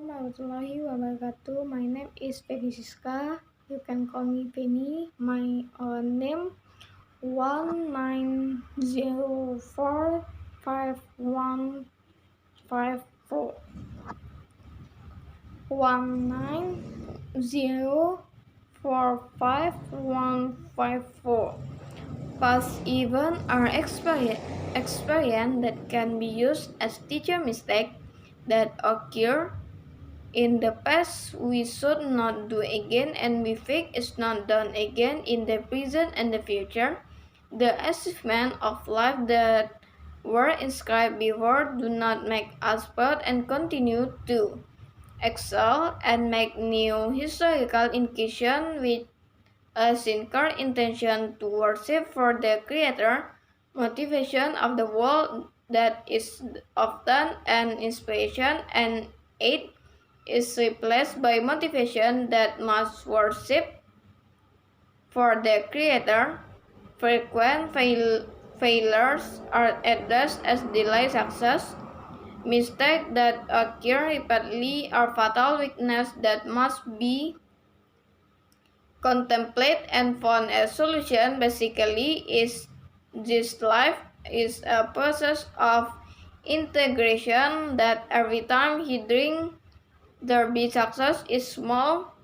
Warahmatullahi wabarakatuh. My name is Venny Siska. You can call me Venny. My name 19045154. 19045154. Past events are experience that can be used as teacher mistake that occur in the past we should not do again, and we think it's not done again in the present and the future. The achievement of life that were inscribed before do not make us proud and continue to excel and make new historical incursion with a sincere intention to worship for the Creator, motivation of the world that is often an inspiration, and aid is replaced by motivation that must worship for the Creator. Frequent failures are addressed as delayed success. Mistakes that occur repeatedly are fatal weakness that must be contemplated and found a solution. Basically, is this life is a process of integration that every time he drink there be success is small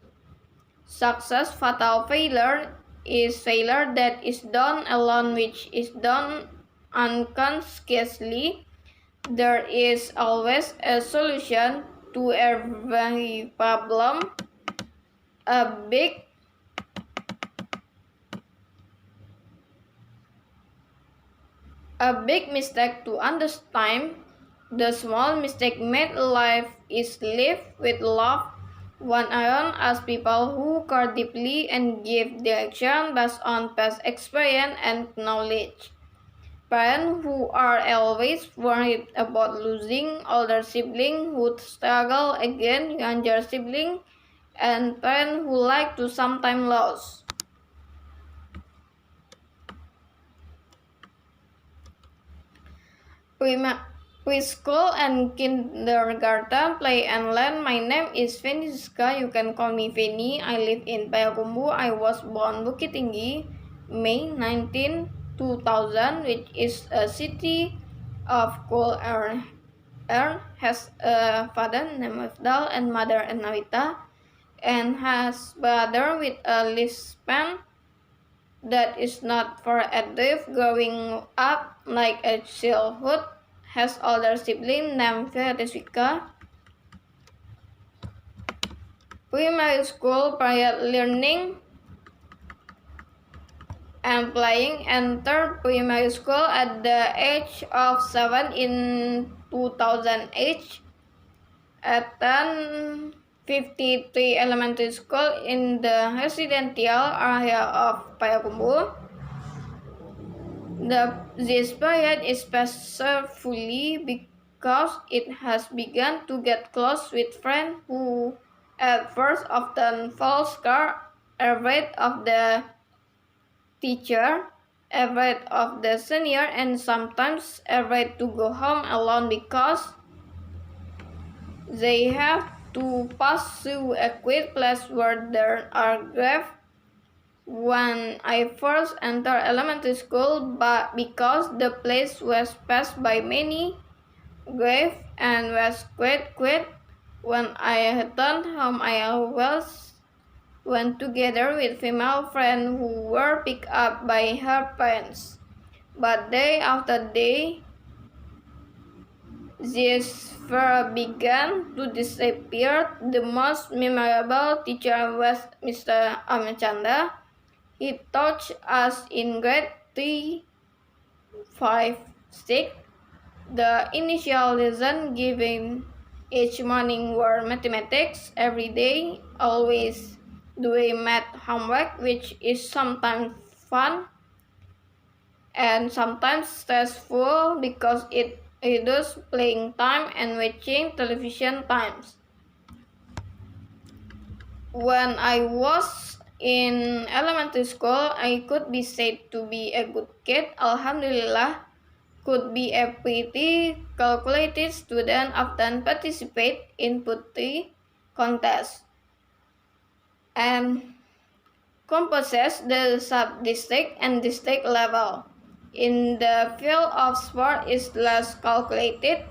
success. Fatal failure is failure that is done alone, which is done unconsciously. There is always a solution to every problem. A big mistake to understand. The small mistake made life is lived with love. One iron as people who care deeply and give direction based on past experience and knowledge. Parents who are always worried about losing older siblings who struggle against younger siblings, and parents who like to sometimes lose. Preschool and kindergarten, play and learn. My name is Venny Siska. You can call me Venny. I live in Payakumbuh. I was born Bukit Tinggi, May 19, 2000, which is a city of cool air. Has a father named Mifdal and mother Nawita, and has brother with a lifespan that is not for active growing up like a childhood. Has older sibling named Venny Siska. Primary school prior learning and playing. Entered primary school at the age of 7 in 2008. Attend 53 elementary school in the residential area of Payakumbuh. This period is specially because it has begun to get close with friends who at first often fall scared, afraid of the teacher, afraid of the senior, and sometimes afraid to go home alone because they have to pass through a quiet place where there are graves. When I first entered elementary school, but because the place was passed by many graves and was quite quiet, when I returned home, I always went together with female friends who were picked up by her parents. But day after day, this fear began to disappear. The most memorable teacher was Mr. Amchanda. He taught us in grade 3, 5, 6. The initial lesson given each morning were mathematics. Every day, always doing math homework, which is sometimes fun and sometimes stressful because it reduces playing time and watching television times. When I was in elementary school, I could be said to be a good kid. Alhamdulillah, could be a pretty calculated. Students often participate in poetry contests and composes the sub-district and district level. In the field of sport is less calculated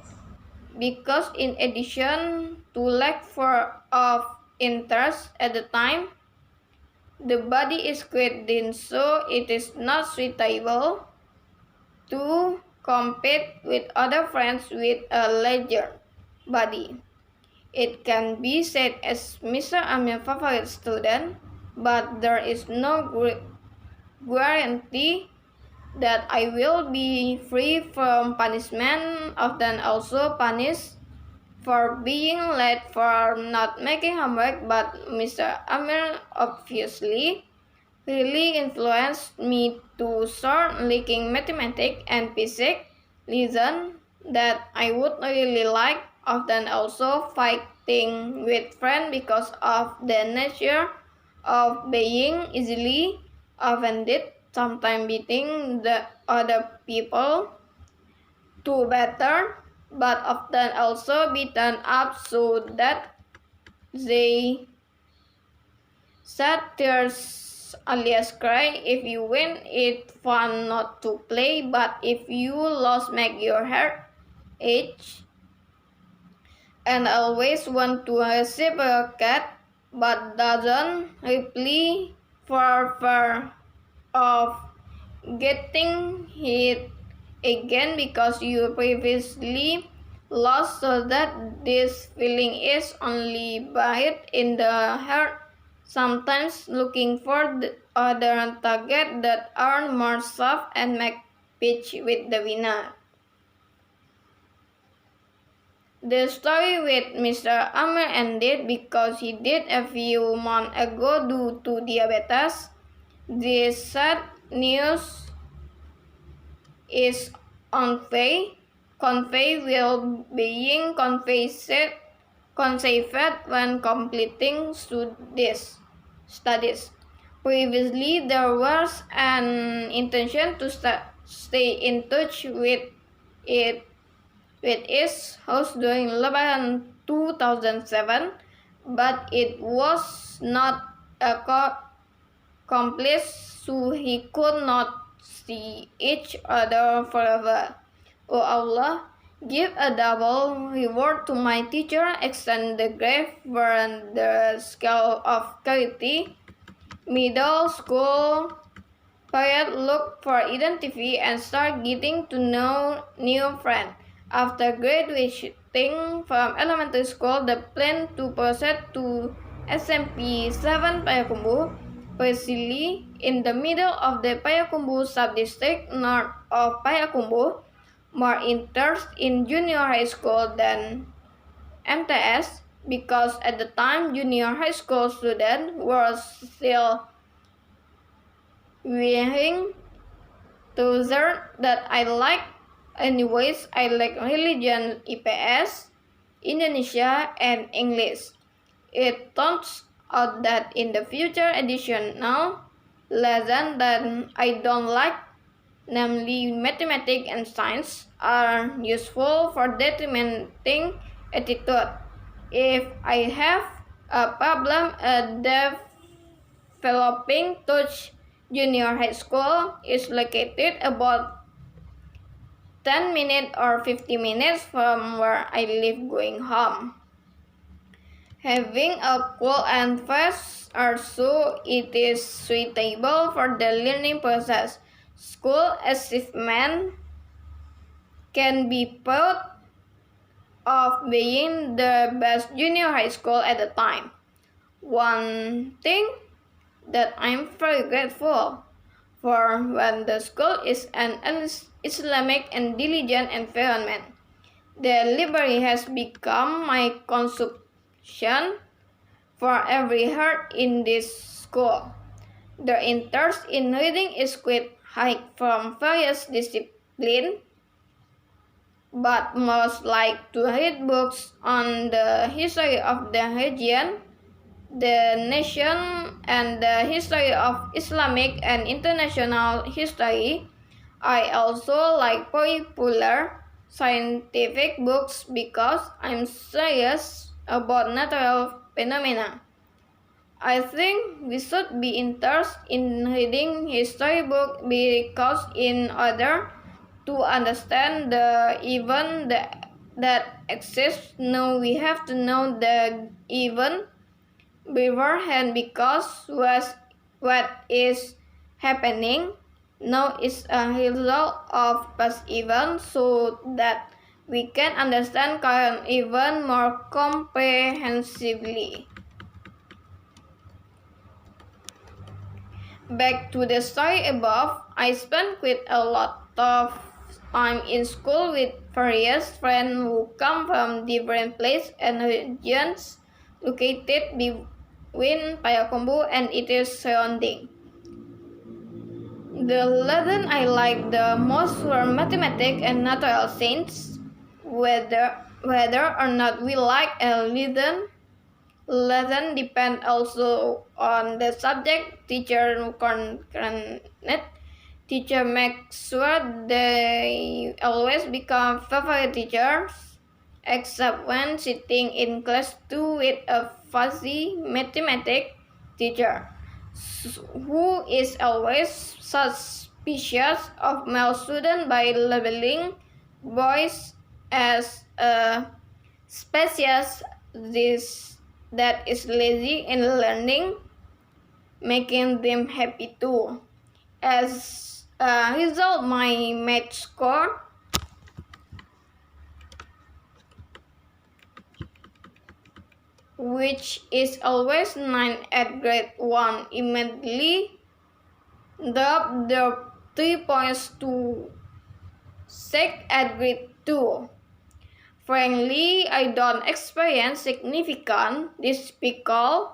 because in addition to lack of interest at the time, the body is quite thin, so it is not suitable to compete with other friends with a larger body. It can be said as Mr. Amir's favorite student, but there is no guarantee that I will be free from punishment, often also punished for being late for not making homework, but Mr. Amir obviously really influenced me to start liking mathematics and physics lesson that I would really like, often also fighting with friends because of the nature of being easily offended, sometimes beating the other people to better, but often also beaten up so that they shed tears alias cry. If you win, it's fun not to play, but if you lose, make your heart ache. And always want to receive a cat, but doesn't reply for fear of getting hit again because you previously lost, so that this feeling is only buried in the heart, sometimes looking for the other target that are more soft and make pitch with the winner. The story with Mr. Amir ended because he died a few months ago due to diabetes. This sad news is conveyed while being conceived when completing studies. Previously, there was an intention to stay in touch with its host during Lebaran 2007, but it was not accomplished, so he could not see each other forever. O Allah, give a double reward to my teacher, extend the grave beyond the scale of charity. Middle school period, look for identity and start getting to know new friends. After graduating from elementary school, the plan to proceed to SMP 7 Payakumbuh, precisely in the middle of the Payakumbuh sub-district north of Payakumbuh. More interest in junior high school than MTS, because at the time junior high school students were still wearing trousers that I like. Anyways, I like religion, IPS, Indonesia, and English. It turns out that in the future additional lesson that I don't like, namely mathematics and science, are useful for determining attitude. If I have a problem developing touch, junior high school is located about 10 minutes or 50 minutes from where I live going home. Having a cool and fast also, it is suitable for the learning process. School achievement can be proud of being the best junior high school at the time. One thing that I'm very grateful for when the school is an Islamic and diligent environment. The library has become my consumption for every heart in this school. The interest in reading is quite high from various disciplines, but most like to read books on the history of the region, the nation, and the history of Islamic and international history. I also like popular scientific books because I'm serious about natural phenomena. I think we should be interested in reading history books because in order to understand the event that exists, now we have to know the event beforehand because what is happening now is a result of past events so that we can understand current event more comprehensively. Back to the story above, I spent quite a lot of time in school with various friends who come from different places and regions located between Payakumbuh and its surrounding. The lesson I liked the most were mathematics and natural science. Whether or not we like a lesson depend also on the subject. Teacher makes sure they always become favorite teachers, except when sitting in class 2 with a fuzzy mathematics teacher who is always suspicious of male students by labeling boys as a species that is lazy in learning, making them happy too. As a result, my math score, which is always 9 at grade 1, immediately dropped the 3 points to 6 at grade 2. Frankly, I don't experience significant difficult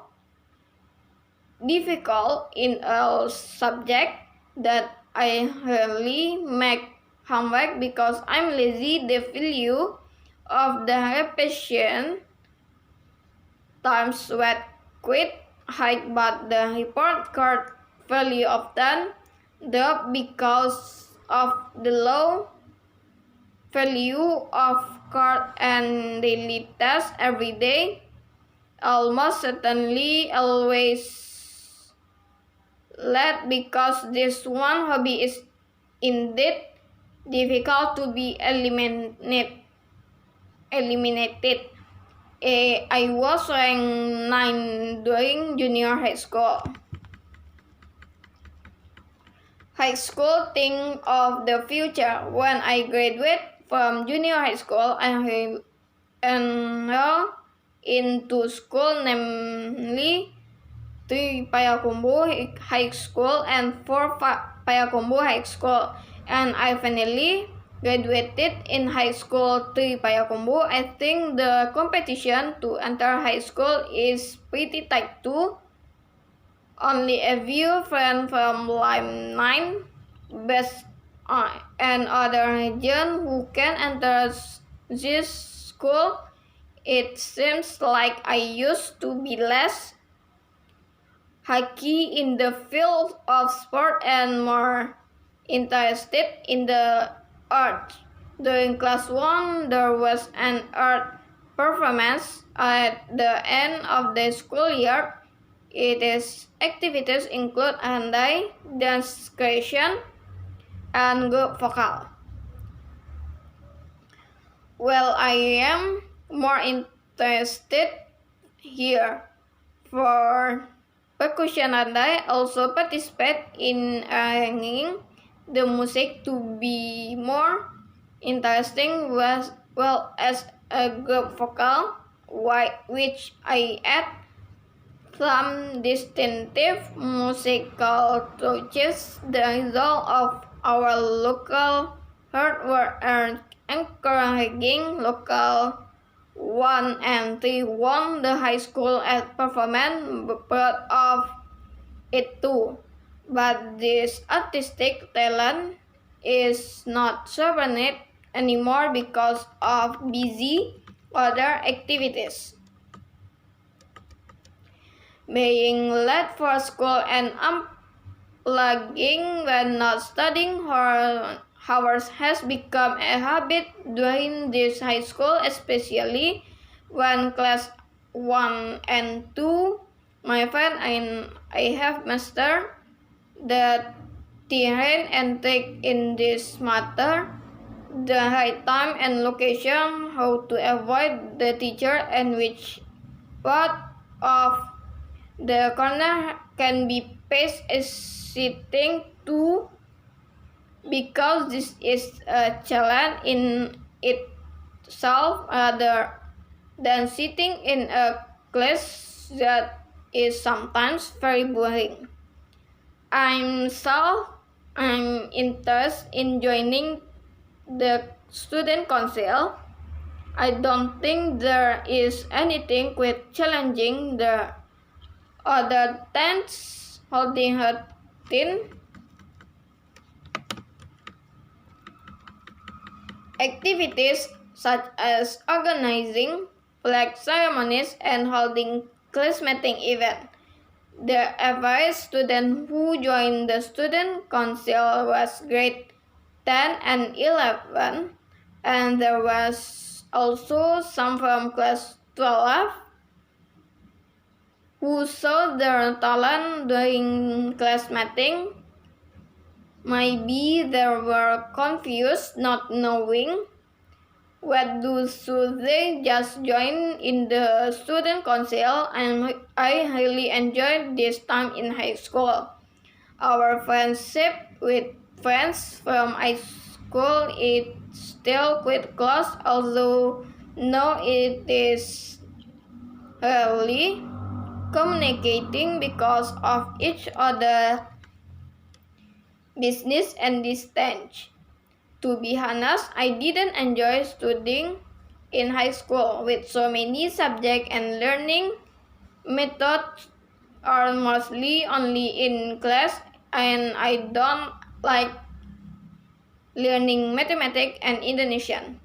in a subject that I rarely make homework because I'm lazy. The value of the repetition times what quit high, but the report card value often drop because of the low value of card and daily tasks every day. Almost certainly always late because this one hobby is indeed difficult to be eliminated. I was ranked 9 during junior high school. High school think of the future. When I graduate from junior high school, I enroll into school, namely 3 Payakumbuh High School and 4 Payakumbuh High School, and I finally graduated in high school 3 Payakumbuh. I think the competition to enter high school is pretty tight too. Only a few friends from Line 9 Best and other region who can enter this school. It seems like I used to be less hockey in the field of sport and more interested in the art. During class 1, there was an art performance at the end of the school year. Its activities include handai, dance creation, and group vocal. Well, I am more interested here for percussion, and I also participate in arranging the music to be more interesting as a group vocal, which I add some distinctive musical touches. The result of our local hard work and encouraging local 1 and 3 won the high school at performance, proud of it too. But this artistic talent is not surviving anymore because of busy other activities. Being late for school and Lagging when not studying hours has become a habit during this high school, especially when class 1 and 2, my friend and I have mastered the terrain and take in this matter, the right time and location, how to avoid the teacher, and which part of the corner can be placed as sitting to, because this is a challenge in itself rather than sitting in a class that is sometimes very boring. I'm interested in joining the student council. I don't think there is anything quite challenging the other tents holding her thin activities such as organizing flag ceremonies and holding classmating events. The average student who joined the student council was grade 10 and 11, and there was also some from class 12 who saw their talent during class meeting. Maybe they were confused, not knowing what do should they just join in the student council, and I really enjoyed this time in high school. Our friendship with friends from high school is still quite close, although now it is rarely communicating because of each other's business and distance. To be honest, I didn't enjoy studying in high school with so many subjects, and learning methods are mostly only in class, and I don't like learning mathematics and Indonesian.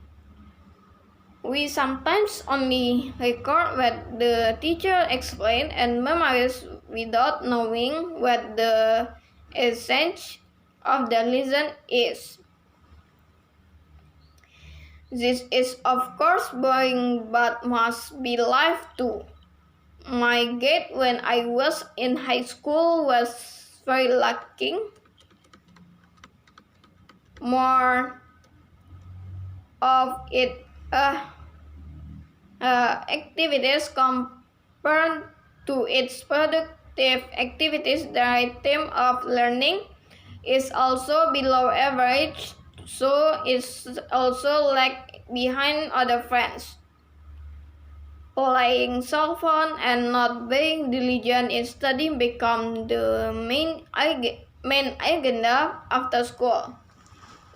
We sometimes only record what the teacher explained and memorize without knowing what the essence of the lesson is. This is of course boring, but must be life too. My grade when I was in high school was very lacking. More of it activities compared to its productive activities. The rhythm of learning is also below average, so it's also lag behind other friends. Playing cell phone and not being diligent in studying become the main agenda after school.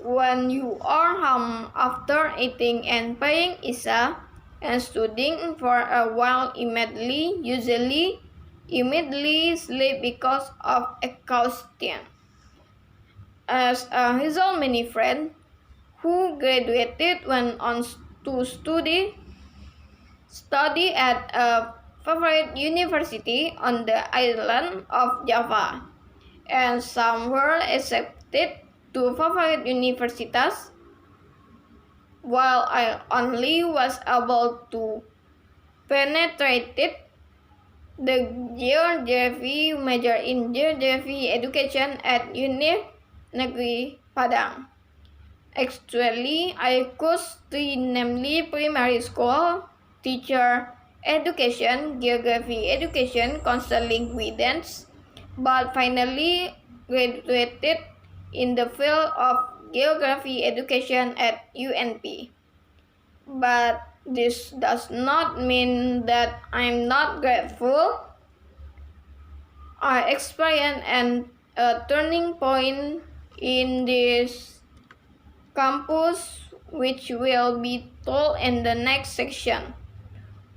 When you are home after eating and playing Isha and studying for a while, usually immediately sleep because of exhaustion. As a result, many friends who graduated went on to study at a favorite university on the island of Java, and some were accepted to favorite universities, while I only was able to penetrate the geography major in geography education at Negeri Padang. Actually, I could study namely primary school, teacher education, geography education, counseling guidance, but finally graduated in the field of geography education at UNP. But this does not mean that I'm not grateful. I experienced a turning point in this campus, which will be told in the next section.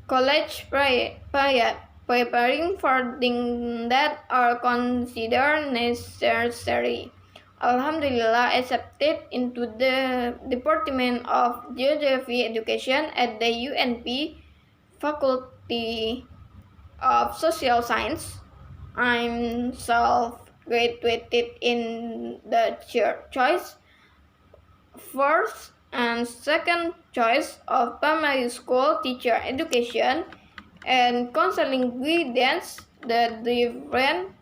College preparing for things that are considered necessary. Alhamdulillah, accepted into the Department of Geography Education at the UNP Faculty of Social Science. I'm graduated in the choice first and second choice of primary school teacher education and counseling guidance. The difference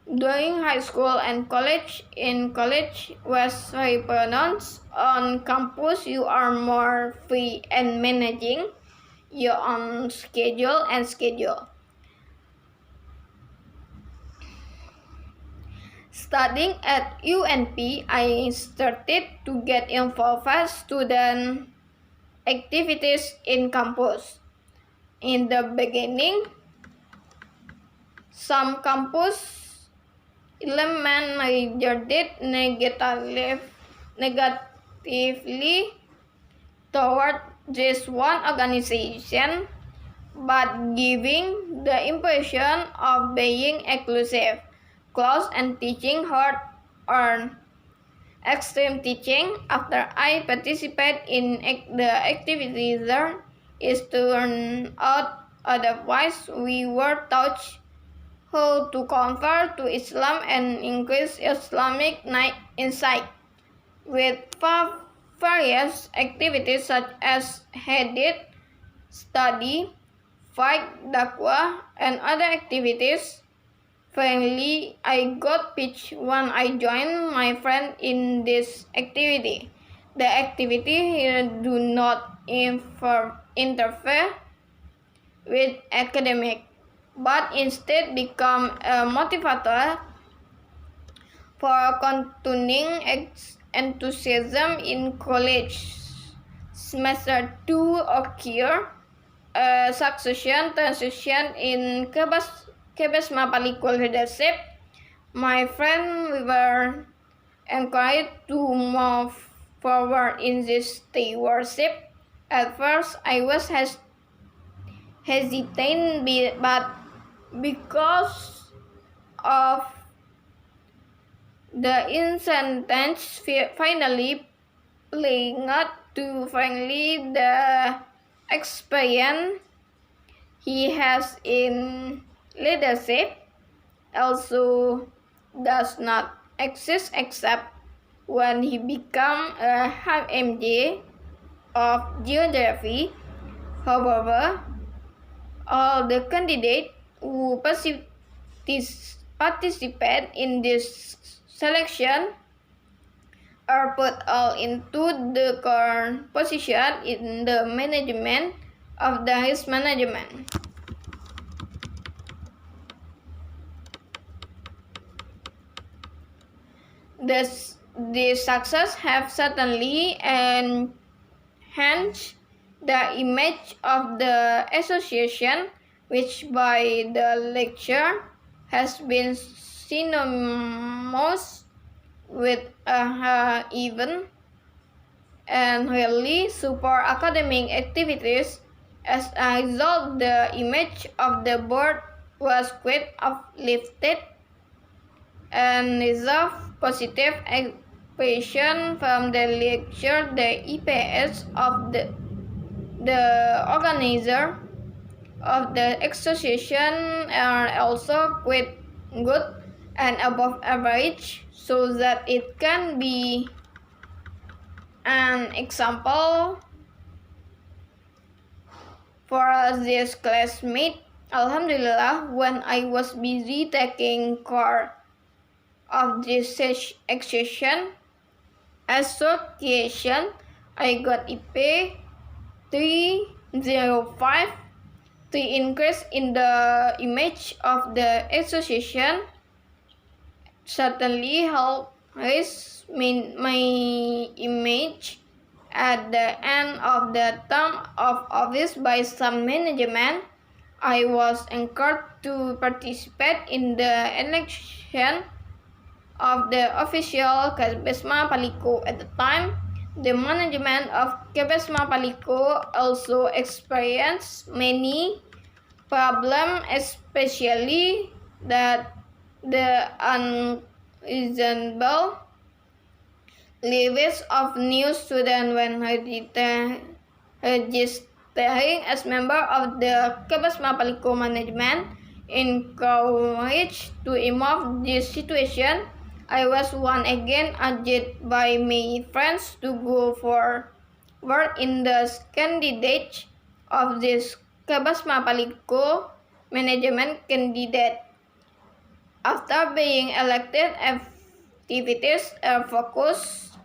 during high school and college. In college was very pronounced. On campus, you are more free and managing your own schedule. Studying at UNP, I started to get involved with student activities in campus. In the beginning, some campus element reacted negatively toward this one organization, but giving the impression of being exclusive, close, and teaching hard or extreme teaching. After I participated in the activity there, it turned out otherwise. We were taught how to convert to Islam and increase Islamic insight with various activities such as hadith study, fight, dakwah, and other activities. Finally, I got pitched when I joined my friend in this activity. The activity here do not interfere with academic, but instead become a motivator for continuing enthusiasm in college. Semester 2 occurred a succession transition in Kebesma Palikul leadership. My friends were encouraged to move forward in this stewardship. At first, I was hesitant, but because of the incentives finally playing out to frankly the experience he has in leadership also does not exist except when he become a HMJ of geography. However, all the candidates who participate in this selection are put all into the current position in the management of the risk management. This success have certainly enhanced the image of the association, which by the lecture has been synonymous with a event and really support academic activities. As a result, the image of the board was quite uplifted and reserved positive impression from the lecture. The EPS of the organizer of the association are also quite good and above average, so that it can be an example for this classmate. Alhamdulillah, when I was busy taking care of this association, I got EP 305. The increase in the image of the association certainly helped raise my image at the end of the term of office by some management. I was encouraged to participate in the election of the official Kebesma Paliko. At the time, the management of Kebesma Paliko also experienced many problems, especially that the unreasonable levels of new students when registering as member of the Kebesma Paliko management. encouraged to improve this situation. I was once again asked by my friends to go for work in the candidate of this Kabasma Paliko management candidate. After being elected, activities are focused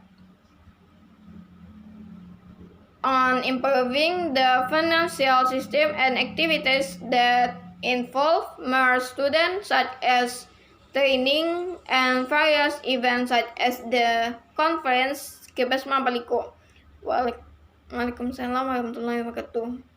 on improving the financial system and activities that involve more students, such as training and various events such as the conference Kebas Mapaliko. Waalaikumsalam warahmatullahi wabarakatuh.